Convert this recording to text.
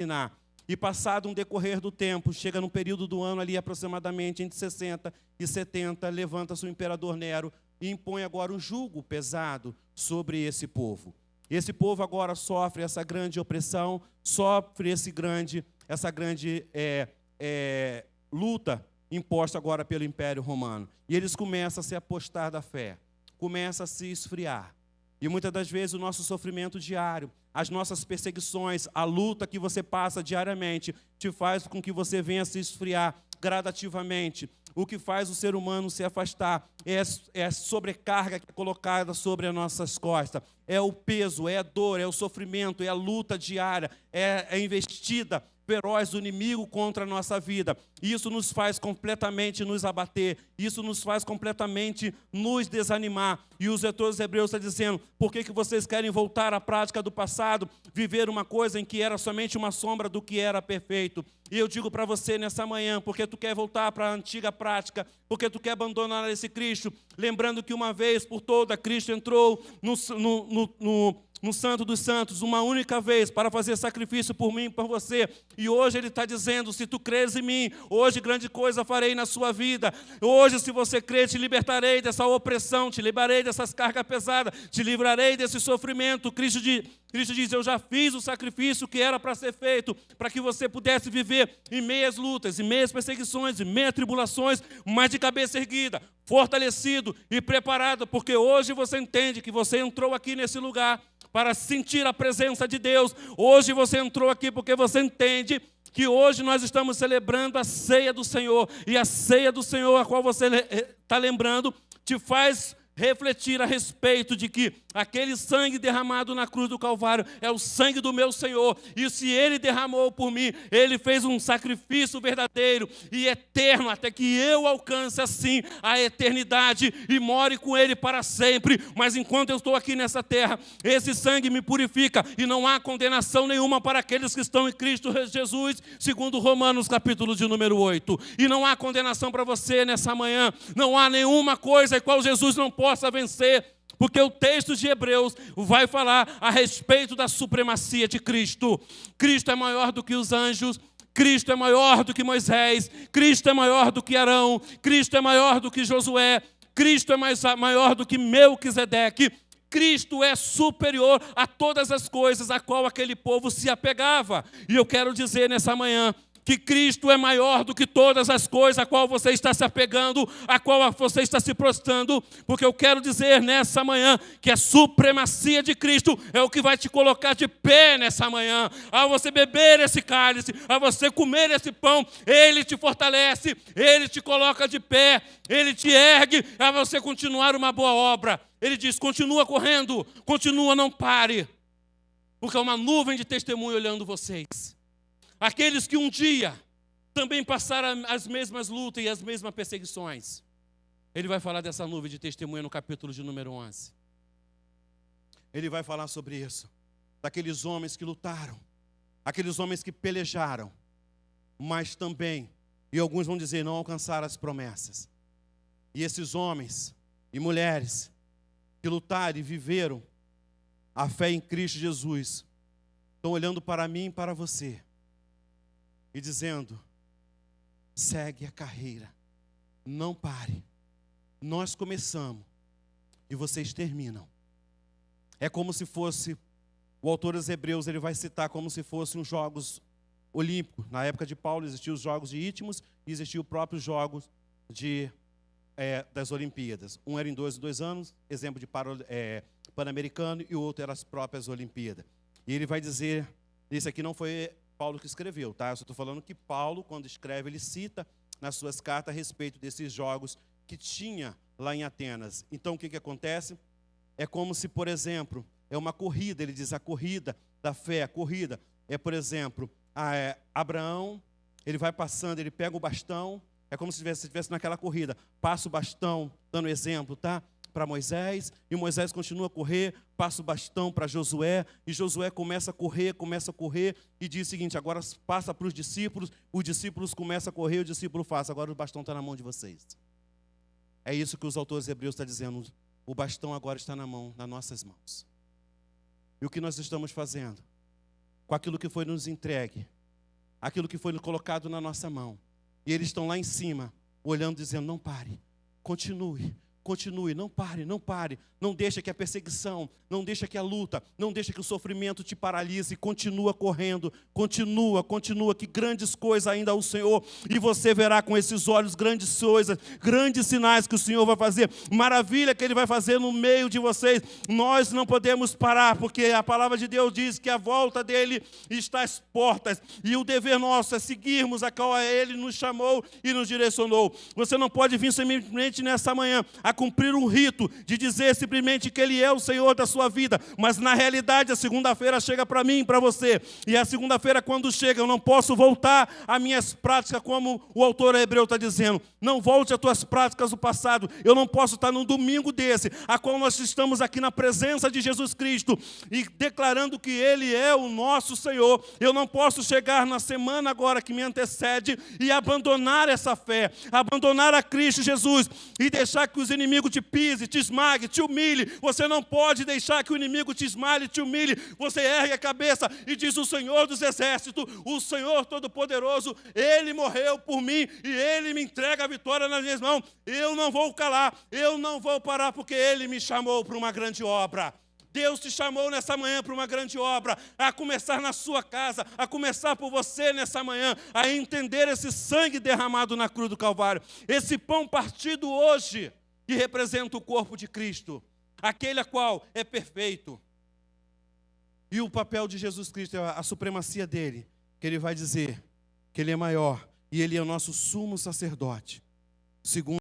ensinar. E passado um decorrer do tempo, chega num período do ano ali aproximadamente entre 60 e 70, levanta-se o imperador Nero e impõe agora um jugo pesado sobre esse povo. Esse povo agora sofre essa grande opressão, sofre essa grande luta imposta agora pelo Império Romano. E eles começam a se apostar da fé, começam a se esfriar. E muitas das vezes o nosso sofrimento diário, as nossas perseguições, a luta que você passa diariamente, te faz com que você venha se esfriar gradativamente. O que faz o ser humano se afastar é a sobrecarga que é colocada sobre as nossas costas. É o peso, é a dor, é o sofrimento, é a luta diária, é a investida feroz do inimigo contra a nossa vida. Isso nos faz completamente nos abater, isso nos faz completamente nos desanimar. E os autores hebreus estão dizendo, por que vocês querem voltar à prática do passado, viver uma coisa em que era somente uma sombra do que era perfeito? E eu digo para você nessa manhã, porque tu quer voltar para a antiga prática, porque tu quer abandonar esse Cristo, lembrando que uma vez por toda Cristo entrou no Santo dos Santos, uma única vez, para fazer sacrifício por mim e por você. E hoje Ele está dizendo, se tu creres em mim, hoje grande coisa farei na sua vida. Hoje, se você crer, te libertarei dessa opressão, te liberarei dessas cargas pesadas, te livrarei desse sofrimento. Cristo diz, eu já fiz o sacrifício que era para ser feito, para que você pudesse viver em meias lutas, em meias perseguições, em meias tribulações, mas de cabeça erguida, fortalecido e preparado, porque hoje você entende que você entrou aqui nesse lugar para sentir a presença de Deus. Hoje você entrou aqui porque você entende que hoje nós estamos celebrando a ceia do Senhor, e a ceia do Senhor, a qual você está lembrando, te faz refletir a respeito de que aquele sangue derramado na cruz do Calvário é o sangue do meu Senhor, e se Ele derramou por mim, Ele fez um sacrifício verdadeiro e eterno, até que eu alcance assim a eternidade e more com Ele para sempre. Mas enquanto eu estou aqui nessa terra, esse sangue me purifica, e não há condenação nenhuma para aqueles que estão em Cristo Jesus, segundo Romanos capítulo de número 8. E não há condenação para você nessa manhã, não há nenhuma coisa a qual Jesus não possa vencer, porque o texto de Hebreus vai falar a respeito da supremacia de Cristo. Cristo é maior do que os anjos, Cristo é maior do que Moisés, Cristo é maior do que Arão, Cristo é maior do que Josué, Cristo é maior do que Melquisedeque. Cristo é superior a todas as coisas a qual aquele povo se apegava. E eu quero dizer nessa manhã que Cristo é maior do que todas as coisas a qual você está se apegando, a qual você está se prostrando, porque eu quero dizer nessa manhã que a supremacia de Cristo é o que vai te colocar de pé nessa manhã. Ao você beber esse cálice, ao você comer esse pão, Ele te fortalece, Ele te coloca de pé, Ele te ergue a você continuar uma boa obra. Ele diz, continua correndo, continua, não pare, porque é uma nuvem de testemunho olhando vocês. Aqueles que um dia também passaram as mesmas lutas e as mesmas perseguições. Ele vai falar dessa nuvem de testemunha no capítulo de número 11. Ele vai falar sobre isso. Daqueles homens que lutaram. Aqueles homens que pelejaram. Mas também, e alguns vão dizer, não alcançaram as promessas. E esses homens e mulheres que lutaram e viveram a fé em Cristo Jesus, estão olhando para mim e para você. E dizendo, segue a carreira, não pare. Nós começamos e vocês terminam. É como se fosse, o autor dos Hebreus, ele vai citar como se fossem os Jogos Olímpicos. Na época de Paulo existiam os Jogos de Ítmos e existiam os próprios Jogos das Olimpíadas. Um era em 2 anos, exemplo de Pan-Americano, e o outro era as próprias Olimpíadas. E ele vai dizer, isso aqui não foi Paulo que escreveu, tá? Eu só estou falando que Paulo, quando escreve, ele cita nas suas cartas a respeito desses jogos que tinha lá em Atenas. Então, o que acontece? É como se, por exemplo, é uma corrida, ele diz a corrida da fé, a corrida. É, por exemplo, Abraão, ele vai passando, ele pega o bastão, é como se estivesse naquela corrida, passa o bastão, dando exemplo, tá? Para Moisés, e Moisés continua a correr, passa o bastão para Josué, e Josué começa a correr, e diz o seguinte, agora passa para os discípulos começam a correr, o discípulo faz, agora o bastão está na mão de vocês. É isso que os autores hebreus estão dizendo, o bastão agora está nas nossas mãos. E o que nós estamos fazendo? com aquilo que foi nos entregue, aquilo que foi colocado na nossa mão. E eles estão lá em cima, olhando, dizendo, não pare, continue, continue, não pare, não pare. Não deixa que a perseguição, não deixa que a luta, não deixa que o sofrimento te paralise. Continua correndo, continua, que grandes coisas ainda o Senhor. E você verá com esses olhos grandes coisas, grandes sinais que o Senhor vai fazer. Maravilha que Ele vai fazer no meio de vocês. Nós não podemos parar, porque a palavra de Deus diz que a volta dEle está às portas. E o dever nosso é seguirmos a qual Ele nos chamou e nos direcionou. Você não pode vir simplesmente nessa manhã a cumprir um rito de dizer simplesmente que Ele é o Senhor da sua vida, mas na realidade a segunda-feira chega para mim e para você, e a segunda-feira quando chega eu não posso voltar às minhas práticas, como o autor hebreu está dizendo, não volte às tuas práticas do passado. Eu não posso estar num domingo desse, a qual nós estamos aqui na presença de Jesus Cristo, e declarando que Ele é o nosso Senhor. Eu não posso chegar na semana agora que me antecede e abandonar essa fé, abandonar a Cristo Jesus, e deixar que os inimigos te pisem, te esmaguem, te humilhem. Você não pode deixar que o inimigo te esmalhe, te humilhe. Você ergue a cabeça e diz, o Senhor dos exércitos, o Senhor Todo-Poderoso, Ele morreu por mim e Ele me entrega a vitória nas minhas mãos. Eu não vou calar, eu não vou parar, porque Ele me chamou para uma grande obra. Deus te chamou nessa manhã para uma grande obra, a começar na sua casa, a começar por você nessa manhã, a entender esse sangue derramado na cruz do Calvário, esse pão partido hoje, que representa o corpo de Cristo, aquele a qual é perfeito. E o papel de Jesus Cristo, a supremacia dele, que Ele vai dizer que Ele é maior, e Ele é o nosso sumo sacerdote, segundo